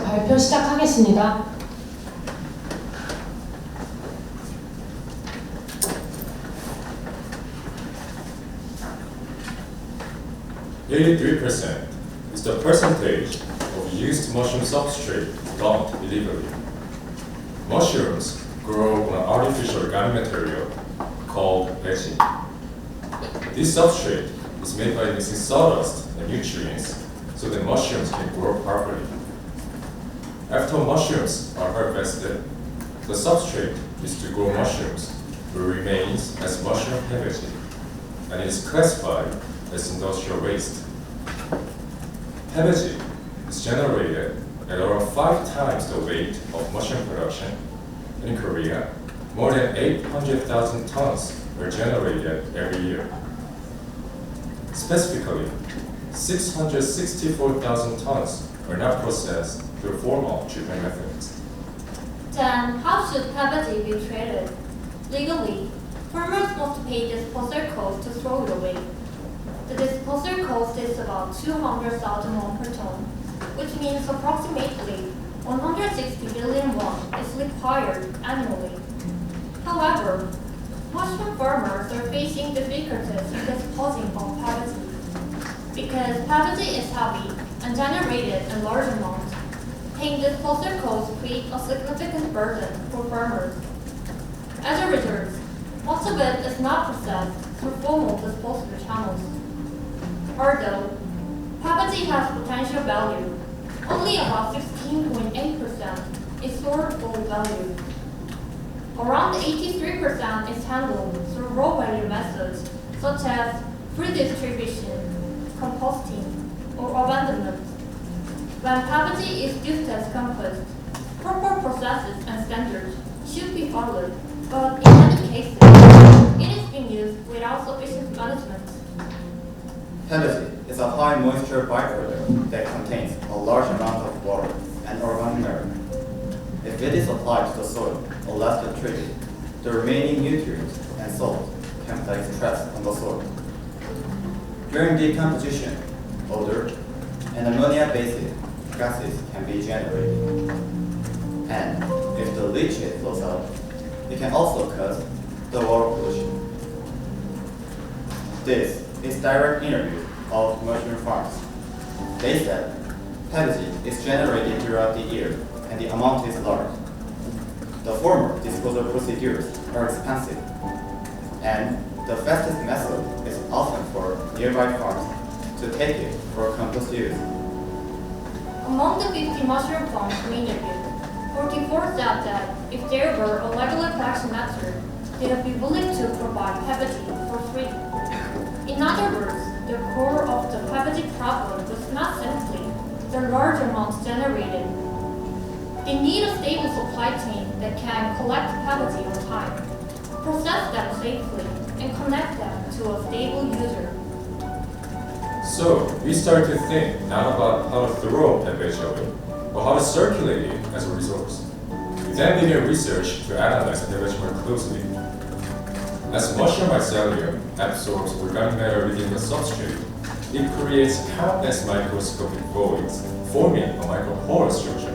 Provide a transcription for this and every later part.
발표 시작하겠습니다. (83% is the percentage of used mushroom substrate dumped illegally. Mushrooms grow on an artificial organic material called veggie. This substrate is made by mixing sawdust and nutrients so that mushrooms can grow properly. After mushrooms are harvested, the substrate used to grow mushrooms remains as mushroom veggie, and it is classified as industrial waste. Veggie is generated at around 5 times the weight of mushroom production. In Korea, more than 800,000 tons are generated every year. Specifically, 664,000 tons are not processed through formal treatment methods. Then how should veggie be treated? Legally, farmers must pay disposal cost to throw it away. The disposal cost is about 200,000 won per ton, which means approximately 160 billion won is required annually. However, mushroom farmers are facing difficulties in disposing of veggie. Because veggie is heavy and generated in large amounts, paying disposal costs create a significant burden for farmers. As a result, most of it is not processed through formal disposal channels. Although veggie has potential value, only about 16.8% is stored for value. Around 83% is handled through raw value methods such as free distribution, composting, or abandonment. When veggie is used as compost, proper processes and standards should be followed, but in many cases, it is being used without sufficient management. Veggie is a high moisture byproduct that contains a large amount of water and organic matter. If it is applied to the soil or left untreated, the remaining nutrients and salt can place stress on the soil. During decomposition, odor and ammonia-based gases can be generated. And if the leachate flows out, it can also cause the water pollution. This is direct interview of mushroom farms. They said veggie is generated throughout the year and the amount is large. The former disposal procedures are expensive, and the fastest method is often for nearby farms to take it for compost use. Among the 50 mushroom farms we interviewed, 44 said that if there were a regular collection method, they would be willing to provide veggie for free. In other words, the core of the veggie problem was not simply the large amounts generated. They need a stable supply chain that can collect veggie on time, process them safely, and connect them to a stable user. So we started to think not about how to throw veggie away, but how to circulate it as a resource. We then began research to analyze veggie more closely. As mushroom mycelium absorbs organic matter within the substrate, it creates countless microscopic voids, forming a micropore structure.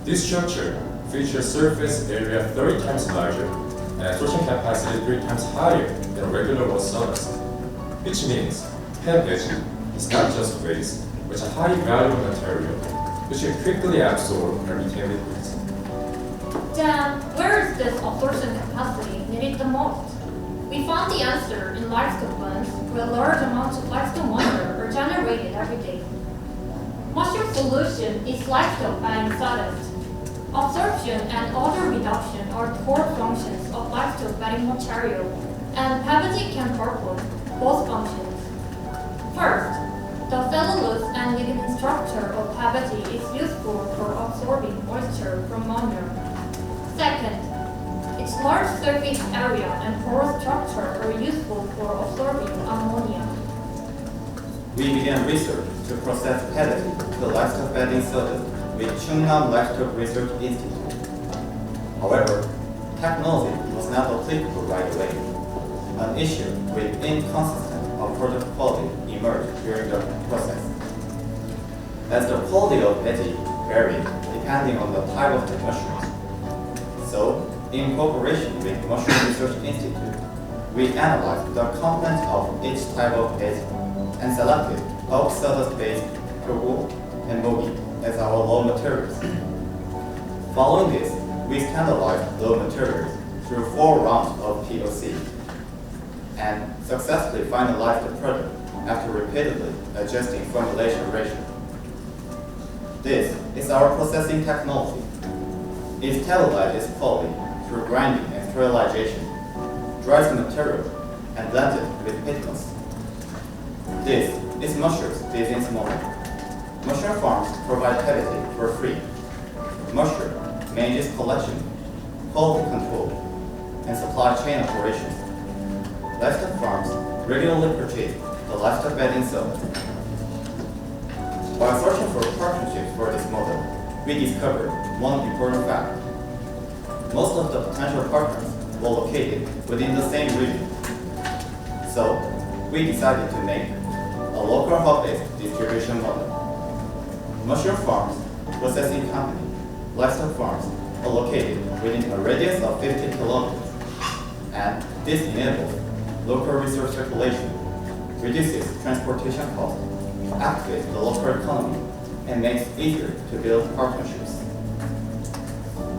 This structure features surface area 30 times larger and absorption capacity 3 times higher than regular raw sawdust, which means veggie is not just waste, but a high value material which can quickly absorb and retain liquids. Then, where is this absorption capacity needed the most? We found the answer in limestone bones, where large amounts of limestone water are generated every day. Mushroom solution is limestone and sawdust. Absorption and odor reduction are core functions of limestone bedding material, and veggie can perform both functions. First, the cellulose and lignin structure of veggie is useful for absorbing moisture from ammonia. Second, its large surface area and porous structure are useful for absorbing ammonia. We began research to process veggie to livestock bedding soda with Chungnam Livestock Research Institute. However, technology was not applicable right away. An issue with inconsistent product quality emerged during the process. As the quality of veggie vary depending on the type of the mushrooms. So, in cooperation with Mushroom Research Institute, we analyzed the content of each type of base and selected oak sawdust-based Kyogo and Mogi as our raw materials. Following this, we standardized raw materials through 4 rounds of POC and successfully finalized the product after repeatedly adjusting formulation ratio. This is our processing technology. It sterilizes quality through grinding and sterilization, dries the material, and blends it with pigments. This is Mushroom's business model. Mushroom farms provide habitat for free. Mushroom manages collection, quality control, and supply chain operations. Livestock farms regularly purchase the livestock bedding cells. While searching for partnerships for this model, we discovered one important fact. Most of the potential partners were located within the same region. So, we decided to make a local hub-based distribution model. Mushroom farms, processing company, livestock farms are located within a radius of 50 kilometers, and this enables local resource circulation, reduces transportation costs, activates the local economy, and makes it easier to build partnerships.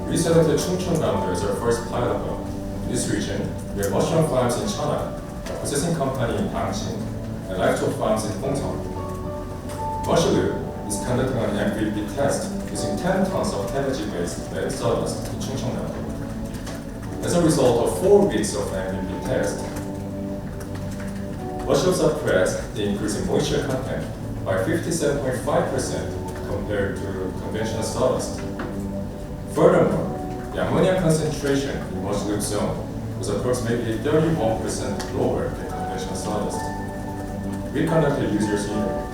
We selected Chungcheongnam as our first pilot hub. In this region, we have mushroom farms in Cheonan, a processing company in Angjin, and livestock farms in Hongseong. Mushroom is conducting an MVP test using 10 tons of cabbage-based lead sawdust in Chungcheongnam. As a result of 4 weeks of MVP test, mushrooms are pressed, the increase in moisture content by 57.5% compared to conventional sawdust. Furthermore, the ammonia concentration in mushroom zone was approximately 31% lower than conventional sawdust. We conducted users interview.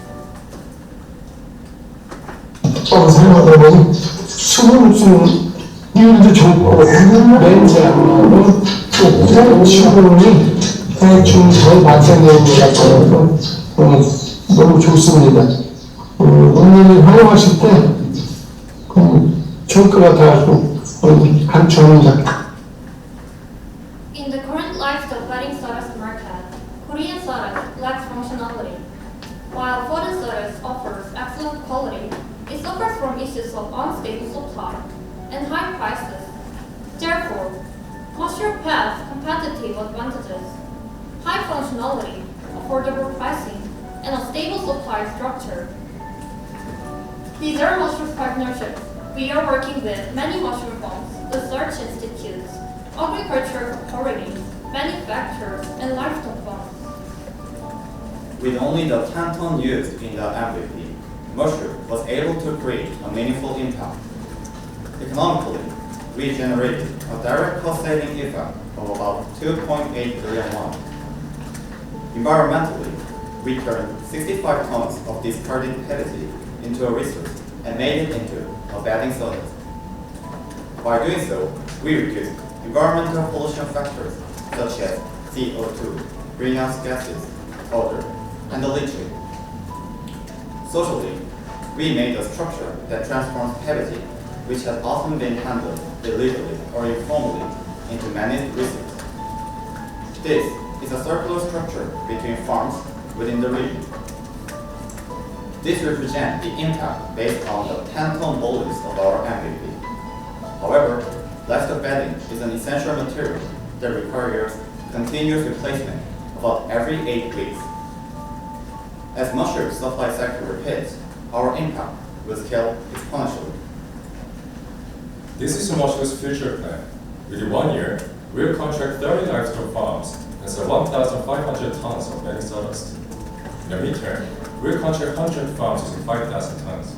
생각해보면 수분 비율도 좋고 냄새 안 나고 또 수분이 대충 잘 발생되는 것 같아서 너무 좋습니다. 농민이 활용하실 때 좋을 것 같아가지고 강추합니다. In the current livestock bedding sawdust market, Korean sawdust lacks functionality. While foreign sawdust offers excellent quality, it suffers from issues of unstable supply and high prices. Therefore, mushroom has competitive advantages, high functionality, affordable pricing, and a stable supply structure. These are mushroom partnerships. We are working with many mushroom farms, research institutes, agricultural authorities, manufacturers, and livestock farms. With only the 10 ton used in the MVP, Mushroom was able to create a meaningful impact. Economically, we generated a direct cost-saving effect of about 2.8 billion won. Environmentally, we turned 65 tons of discarded PVC into a resource and made it into a bedding sawdust. By doing so, we reduced environmental pollution factors such as CO2, greenhouse gases, odor, and the leachate. Socially, we made a structure that transforms PVC, which has often been handled illegally or informally, into managed resources. This is a circular structure between farms within the region. This represents the impact based on the 10-ton volumes of our MVP. However, livestock bedding is an essential material that requires continuous replacement about every 8 weeks. As mushroom supply sector repeats, our impact will scale exponentially. This is Mushroom's future plan. Within 1 year, we'll contract 30 livestock farms and sell 1,500 tons of bedding sawdust. In the midterm, we'll contract 100 farms using 5,000 tons.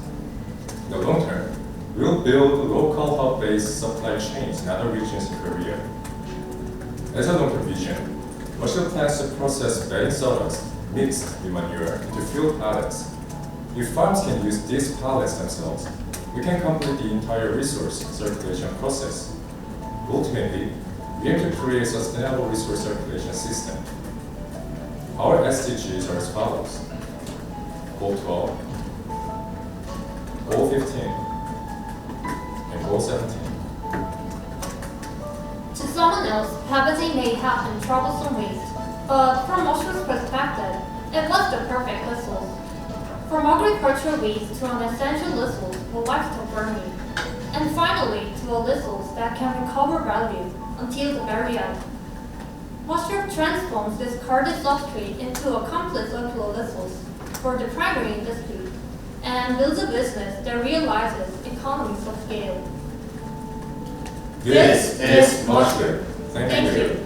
In the long term, we'll build local hub-based supply chains in other regions in Korea. As a long-term vision, Mushroom plans to process bedding sawdust mixed with manure into fuel pellets. If farms can use these pellets themselves, we can complete the entire resource circulation process. Ultimately, we aim to create a sustainable resource circulation system. Our SDGs are as follows. Goal 12, Goal 15, certainly may have some troublesome waste, but from Osho's perspective, it was the perfect whistle. From agricultural waste to an essential whistle for livestock farming, and finally to a whistles that can recover value until the very end. Moisture transforms discarded substrate into a complete circular whistles for the primary industry and builds a business that realizes economies of scale. This is Moisture. Thank you.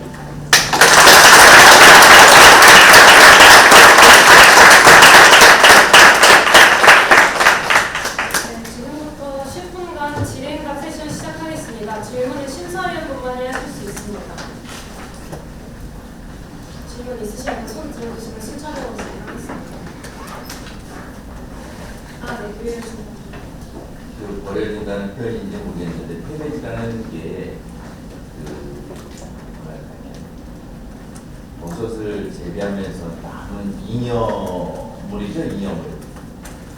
네, 지금부터 10분간 질의응답 세션 시작하겠습니다. 질문은 심사위원분만이 하실 수 있습니다. 질문 있으시면 손 들어주시면 순차적으로 진행하겠습니다. 네, 교육입니다. 그 버려진다는 표현인지 모르겠는데 폐배지라는 게 버섯을 재배하면서 남은 잉여물이죠, 잉여물.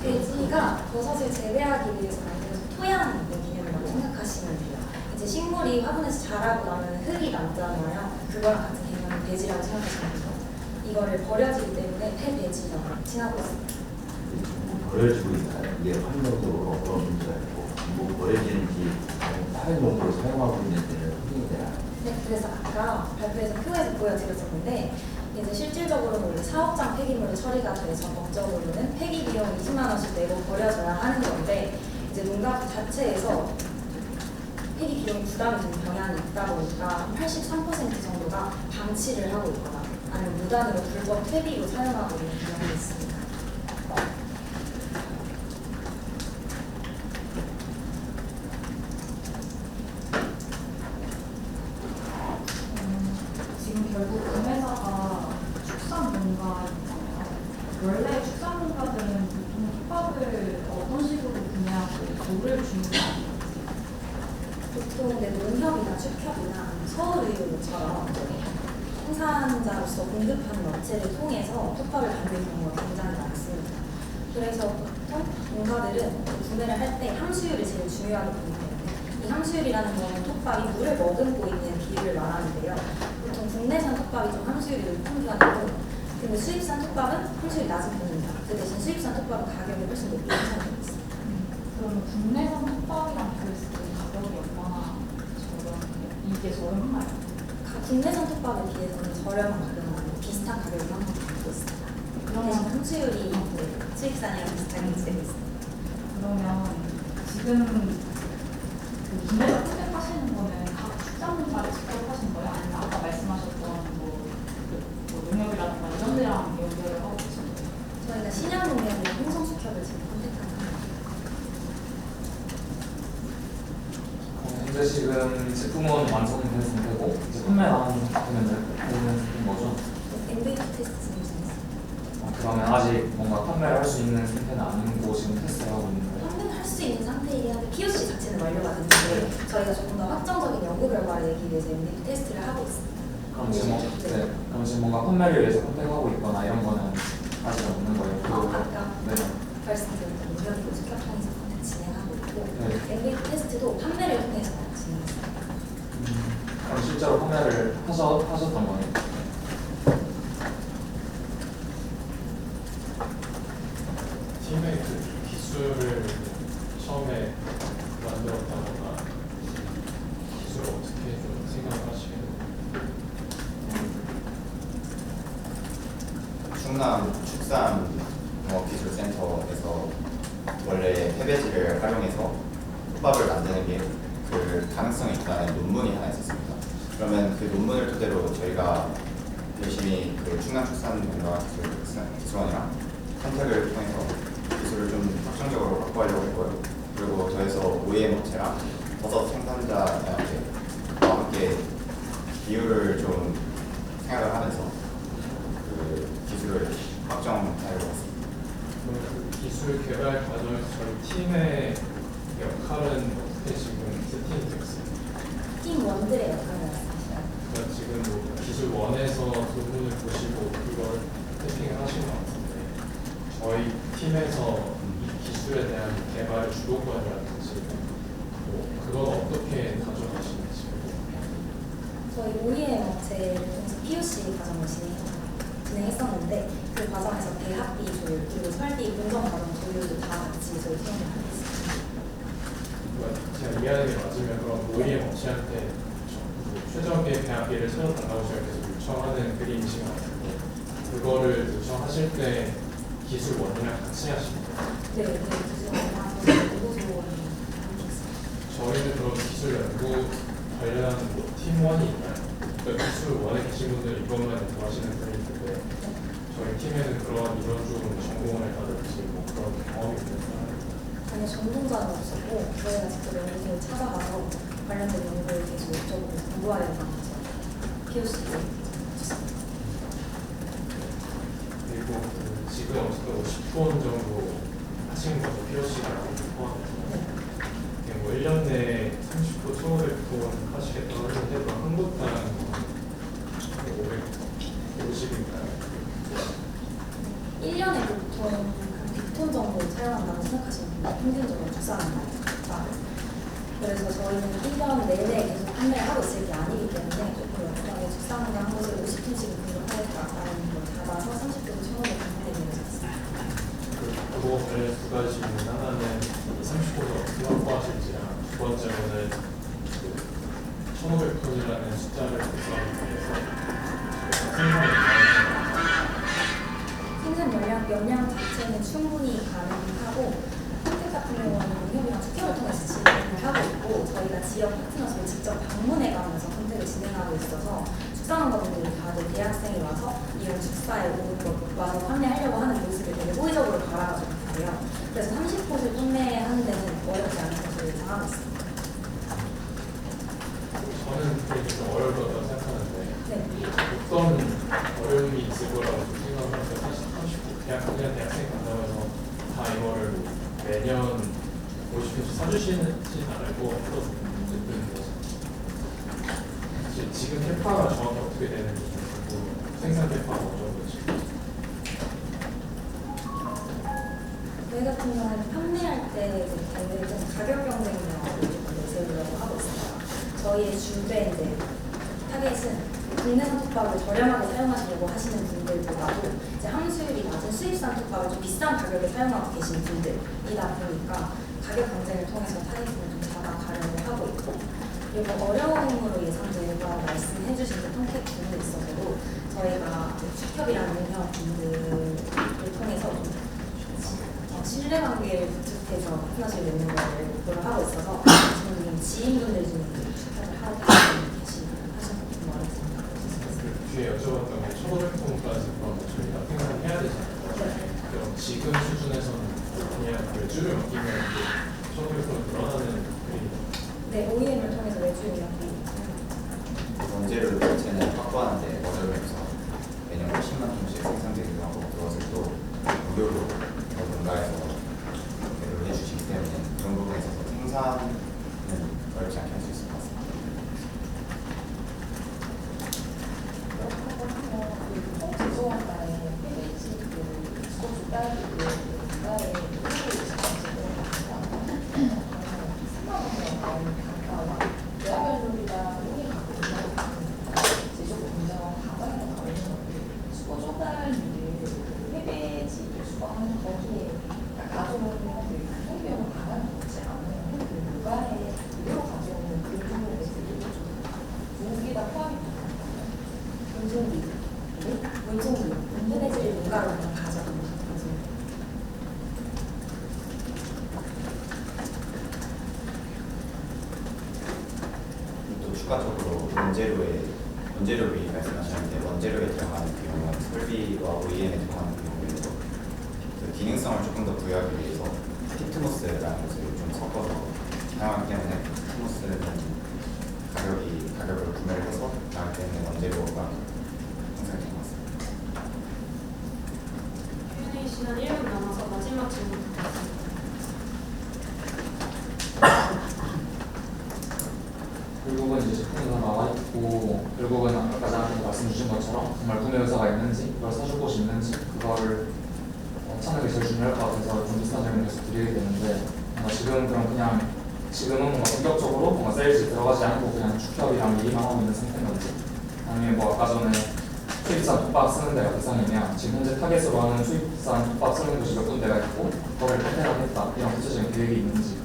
돼지가 버섯을 재배하기 위해서 만든 토양 개념이라고 생각하시면 돼요. 이제 식물이 화분에서 자라고 나면 흙이 남잖아요. 그거랑 같은 개념이 돼지라고 생각하시면 돼요. 이거를 버려지기 때문에 폐돼지라고 칭하고 있습니다. 버려지고 있다. 이게 환경적으로 어떤 문제가 있고 뭐 버려지는지 다른 용도로 사용하고 있는 데는 흔히 되나? 네, 그래서 아까 발표에서 표에서 보여드렸었는데 이제 실질적으로는 원래 사업장 폐기물로 처리가 돼서 법적으로는 폐기 비용 20만 원씩 내고 버려져야 하는 건데 이제 농가 자체에서 폐기 비용 부담이 좀 경향이 있다 보니까 83% 정도가 방치를 하고 있거나 아니면 무단으로 불법 퇴비로 사용하고 있는 경향이 있습니다. 지금 결국 구매사가 축산 농가잖아요. 원래 축산 농가들은 보통 톱밥을 어떤 식으로 구매하고 뭐를 주문하는 보통 내 농협이나 축협이나 서울의료처럼 생산자로서 공급하는 업체를 통해서 톱밥을 받는 경우가 굉장히 많습니다. 그래서 보통 농가들은 구매를 할 때 함수율이 제일 중요하게 보기 때문에 이 함수율이라는 거는 톱밥이 물을 머금고 있는 비율을 말하는데요. 보통 국내산 톱밥이 좀 함수율이 높은 편이고 근데 수입산 톱밥은 함수율이 낮은 편입니다. 그 대신 수입산 톱밥은 가격이 훨씬 높은 편이 있습니다. 그러면 국내산 톱밥이랑 비했을 때 가격이 얼마나 저렴해요? 이게 저렴한가요? 국내산 톱밥에 비해서는 저렴한 가격은 아니고 비슷한 가격을 항상 받고 있습니다. 그러면- 대신 함수율이 수입산이랑 비슷하게 유지되고 있습니다. 그러면 지금 그 구매자 선택하시는 거는 각 축산 농가를 직접 하신 거예요? 아니면 아까 말씀하셨던 농협이라든가 이런 데랑 연결을 하고 계신 거예요? 저희가 신양농협이랑 홍성수협을 지금 선택하는 현재 지금 제품은 완성된 상태고 이제 판매 나가는 되는 거죠? MVP 테스트 진행중입니다. 그러면 아직 뭔가 판매를 할 수 있는 상태는 아니고 지금 테스트를 하고 있는 거예요? 판매는 할 수 있는 상태이긴 한데 POC 자체는 완료가 됐는데 저희가 조금 더 확정적인 연구 결과를 내기 위해서 MVP 테스트를 하고 있습니다. 그럼 지금 뭔가 판매를 위해서 컨택하고 있거나 이런 거는 아직 없는 거예요? 아까 네. 말씀드린 농협이고 수협 통해서 컨텐츠 진행하고 있고 네. MVP 테스트도 판매를 통해서 진행했습니다. 그럼 실제로 판매를 하셨던 거예요? 팀의 그 기술을 처음에 만들었다거나 기술을 어떻게 좀 생각하시게 충남 축산농업기술센터에서 원래 폐배지를 활용해서 톱밥을 만드는 게 그 가능성이 있다는 논문이 하나 있었습니다. 그러면 그 논문을 토대로 저희가 열심히 그 충남축산농업기술원이랑 컨택을 통해서 기술을 좀 확정적으로 확보하려고 했고요. 그리고 더해서 OEM 업체랑 버섯 생산자한테 함께 비율을 좀 생각을 하면서 그 기술을 확정하려고 했습니다. 그 기술 개발 과정에서 저희 팀의 역할은 어떻게 지금 세팅되어 있습니다? 팀 원들의 역할을 말씀하시나요? 그러니까 지금 뭐 기술 원에서 두 분을 보시고 그걸 세팅을 하신 것 같은데 저희 팀에서 이 기술에 대한 개발 주도권이라든지 뭐 그건 어떻게 가져가시는지 저희 OEM 업체를 통해서 POC 과정을 진행했었는데 그 과정에서 대합비 조율 그리고 설비 공정 과정 조율도 다 같이 저희 팀이 하고 있습니다. 제가 이해하는 게 맞으면 그럼 OEM 업체한테 최적의 대학비를 찾아달라고 저희가 계속 요청하는 그림이신 것 같은데 그거를 요청하실 때 기술 원이랑 같이 하십니까? 네, 기술원이랑 연구소원이 저희는 그런 기술 연구 관련한 팀원이 있나요? 그러니까 기술 원에 계신 분들 이것만 연구하시는 분이 있는데 저희 팀에는 그런 이런 쪽으로 전공을 해가지고 뭐 그런 경험이 있는 사람이 아니 전공자는 없었고 저희가 직접 연구소에 찾아가서 관련된 연구를 계속 여쭤보고 공부하려고 하면서 POC를 했습니다. 그리고 그 지금 어쨌든 50톤 정도 하신 거죠 POC가 포함해서 뭐 1년 내에 30톤, 1,500톤 하시겠다고 했는데 그럼 한국당 550인가요? 1년에 보통 한 100톤 정도 사용한다고 생각하시면 됩니다. 평균적으로 축산한다고. 그래서 저희는 1년 내내 계속 판매를 하고 있을 게 아니기 때문에 조금 역하게 축산을 한 곳에 50톤씩 공급하겠다라는 걸 잡아서 30톤, 1,500톤 판매를 했습니다. 그거 관련 두 가지 질문 하나는 30톤을 어떻게 확보하실지랑 두 번째로는 1,500톤이라는 숫자를 달성하기 위해서 생산 역량 자체는 충분히 가능하고 콘택 같은 경우는 농협이랑 특허를 통해서 진행을 하고 있고 저희가 지역 파트너십을 직접 방문해 가면서 콘택을 진행하고 있어서 축산업가분들이 다들 대학생이 와서 이런 축사에 오는 걸 와서 판매하려고 하는 모습을 되게 호의적으로 바라가지고 있어요. 그래서 30포를 판매하는 데는 어렵지 않은 것을 예상하고 있습니다. 저는 그게 좀 어려울 거라고 생각하는데 네. 어떤 어려움이 있을 거라고 생각하는데 사실 30호 그냥 대학생이 간다고 해서 다 이거를 매년 50톤씩 사주시진 않을 거 어쨌든 지금 캐파가 정확히 어떻게 되는지 좀 생산 캐파가 어느 정도지? 저희 같은 경우는 판매할 때 저희는 좀 가격 경쟁력을 조금 내세우려고 하고 있습니다. 저희의 주된 이제 타겟은 국내산 톱밥을 저렴하게 사용하시려고 하시는 분들보다도 이제 함수율이 낮은 수입산 톱밥을 좀 비싼 가격에 사용하고 계신 분들이다 보니까 가격 경쟁을 통해서 타겟을 좀 잡아가려고 하고 있고 그리고 어려움으로 예상되고 말씀해 주신 그 통택 부분에 있어서도 저희가 축협이라는 농협 분들을 통해서 좀 신뢰관계를 구축해서 파트너십을 맺는 것을 목표로 하고 있어서 지금 지인분들 중에 축협을 하고 계시는 하시는 분 많습니다. 뒤에 여쭤봤던 게 1,500톤까지 그럼 저희가 생산해야 되잖아요. 그럼 지금 수준에서는 그냥 외주를 맡기면 1,500톤 늘어나는 그림이죠. 네, OEM을 통해서 외주인력이 원재료 자체는 확보하는데 어려우면서 매년 80만 톤씩 생산되기도 하고 그것을 또 무료로 농가에서 배를 해주시기 때문에 그런 부분에 있어서 생산은 어렵지 않게 할 수 있을 것 같습니다. 인터넷을 농가로 가져가는 거죠. 또 추가적으로 원재료비 말씀하셨는데 원재료에 들어가는 비용은 설비와 OEM에 들어가는 비용에서 그 기능성을 조금 더 부여하기 위해서 피트모스라는 것을 좀 섞어서 사용하기 때문에 피트모스는 가격을 구매를 해서 나가기 때문에 원재료가 형성된 것 같습니다. Q&A 시간 1분 남아서 마지막 질문 드리겠습니다. 결국은 이제 제품이 다 나와 있고 결국은 아까 저한테 말씀 주신 것처럼 정말 구매 의사가 있는지 그걸 사줄 곳이 있는지 그거를 찾는 게 제일 중요할 것 같아서 좀 비슷한 질문을 계속 드리게 되는데 지금 그럼 그냥 지금은 뭔가 본격적으로 뭔가 세일즈 들어가지 않고 그냥 축협이랑 일만 하고 있는 상태인 건지, 아니면 뭐 아까 전에 수입산 톱밥 쓰는 데가 대상이면 지금 현재 타겟으로 하는 수입산 톱밥 쓰는 곳이 몇 군데가 있고 그거를 컨테이너하겠다 이런 구체적인 계획이 있는지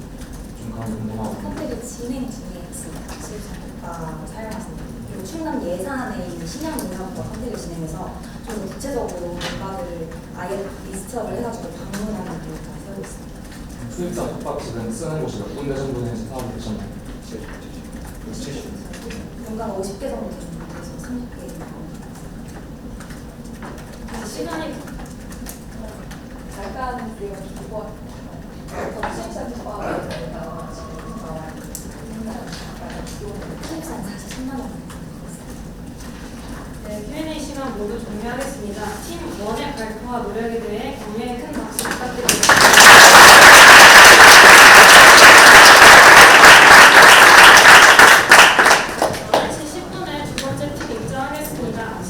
좀 그런 게 궁금하고. 선택이 진행 중에 있습니다. 수입산업과 사용하시는 그리고 충남 예산에 있는 신양농협과 선택을 진행해서 좀 더 구체적으로 뭔가를 아예 리스트업을 해가지고 방문하는 계획까지 세우고 있습니다. 수입산 톱밥 지금 쓰는 곳이 몇 군데 정도 되는지 파악이 되셨나요? 70. 연간 50개 정도 되는 데서 30개 정도. 시간이 잠깐 내가 두고 수입산 덮밥에 저희가 지금 나와요. 수입산 사실 10만 원. 네, Q&A 시간 모두 종료하겠습니다. 팀 1의 발표와 노력에 대해 격려